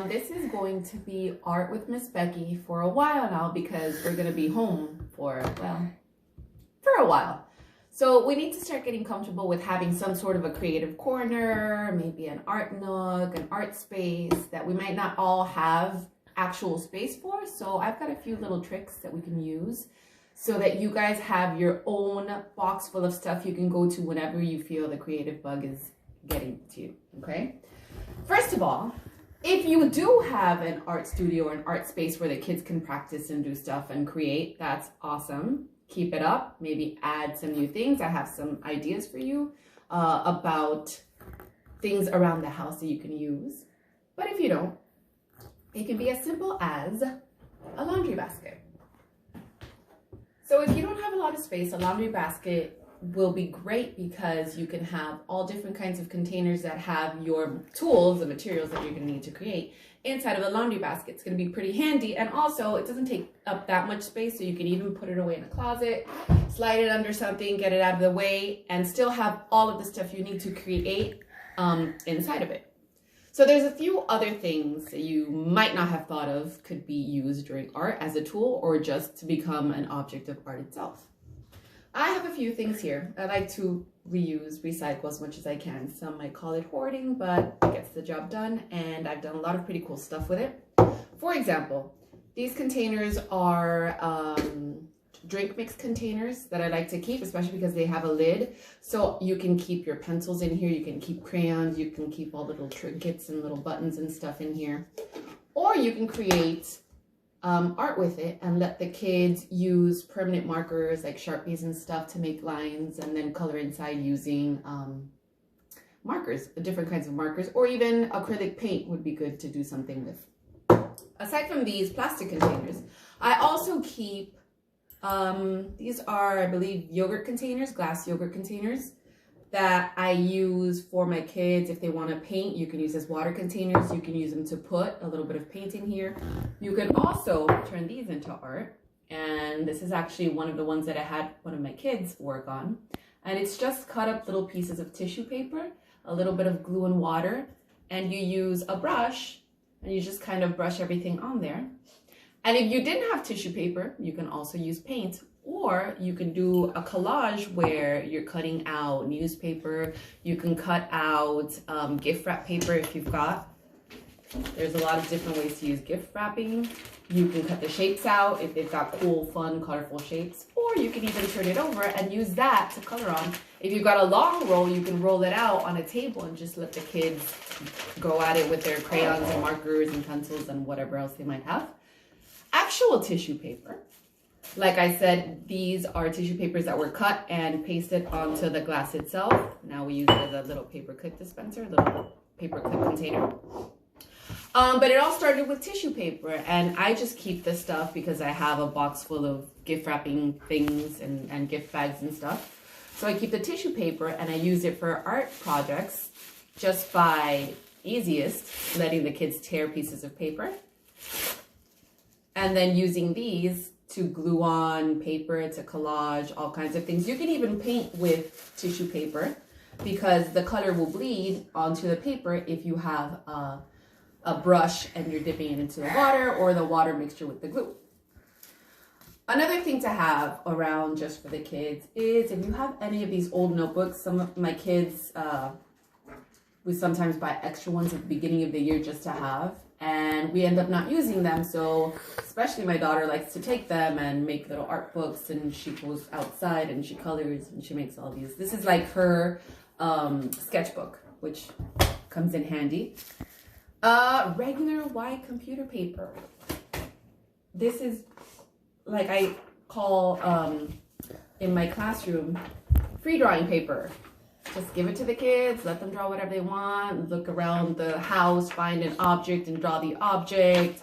This is going to be Art with Miss Becky for a while now because we're going to be home for a while. So we need to start getting comfortable with having some sort of a creative corner, maybe an art nook, an art space that we might not all have actual space for. So I've got a few little tricks that we can use so that you guys have your own box full of stuff you can go to whenever you feel the creative bug is getting to you, okay? First of all, if you do have an art studio or an art space where the kids can practice and do stuff and create, that's awesome. Keep it up, maybe add some new things. I have some ideas for you about things around the house that you can use. But if you don't, it can be as simple as a laundry basket. So if you don't have a lot of space, a laundry basket will be great because you can have all different kinds of containers that have your tools, the materials that you're going to need to create inside of a laundry basket. It's going to be pretty handy, and also it doesn't take up that much space, so you can even put it away in a closet, slide it under something, get it out of the way, and still have all of the stuff you need to create inside of it. So there's a few other things that you might not have thought of could be used during art as a tool or just to become an object of art itself. I have a few things here. I like to reuse, recycle as much as I can. Some might call it hoarding, but it gets the job done, and I've done a lot of pretty cool stuff with it. For example, these containers are drink mix containers that I like to keep, especially because they have a lid. So you can keep your pencils in here, you can keep crayons, you can keep all the little trinkets and little buttons and stuff in here. Or you can create art with it and let the kids use permanent markers like Sharpies and stuff to make lines and then color inside using markers, different kinds of markers, or even acrylic paint would be good to do something with. Aside from these plastic containers, I also keep, these are, I believe, yogurt containers, glass yogurt containers that I use for my kids. If they want to paint, you can use as water containers. You can use them to put a little bit of paint in here. You can also turn these into art. And this is actually one of the ones that I had one of my kids work on. And it's just cut up little pieces of tissue paper, a little bit of glue and water, and you use a brush and you just kind of brush everything on there. And if you didn't have tissue paper, you can also use paint. Or you can do a collage where you're cutting out newspaper. You can cut out gift wrap paper if you've got. There's a lot of different ways to use gift wrapping. You can cut the shapes out if they've got cool, fun, colorful shapes. Or you can even turn it over and use that to color on. If you've got a long roll, you can roll it out on a table and just let the kids go at it with their crayons and markers and pencils and whatever else they might have. Actual tissue paper. Like I said, these are tissue papers that were cut and pasted onto the glass itself. Now we use it as a little paper clip dispenser, a little paper clip container. But it all started with tissue paper, and I just keep this stuff because I have a box full of gift wrapping things and gift bags and stuff. So I keep the tissue paper and I use it for art projects just by easiest letting the kids tear pieces of paper and then using these to glue on paper, to collage, all kinds of things. You can even paint with tissue paper because the color will bleed onto the paper if you have a brush and you're dipping it into the water or the water mixture with the glue. Another thing to have around just for the kids is if you have any of these old notebooks. Some of my kids, we sometimes buy extra ones at the beginning of the year just to have, and we end up not using them. So especially my daughter likes to take them and make little art books, and she goes outside and she colors and she makes all these. This is like her sketchbook, which comes in handy. Regular white computer paper. This is like I call in my classroom free drawing paper. Just give it to the kids, let them draw whatever they want, look around the house, find an object and draw the object.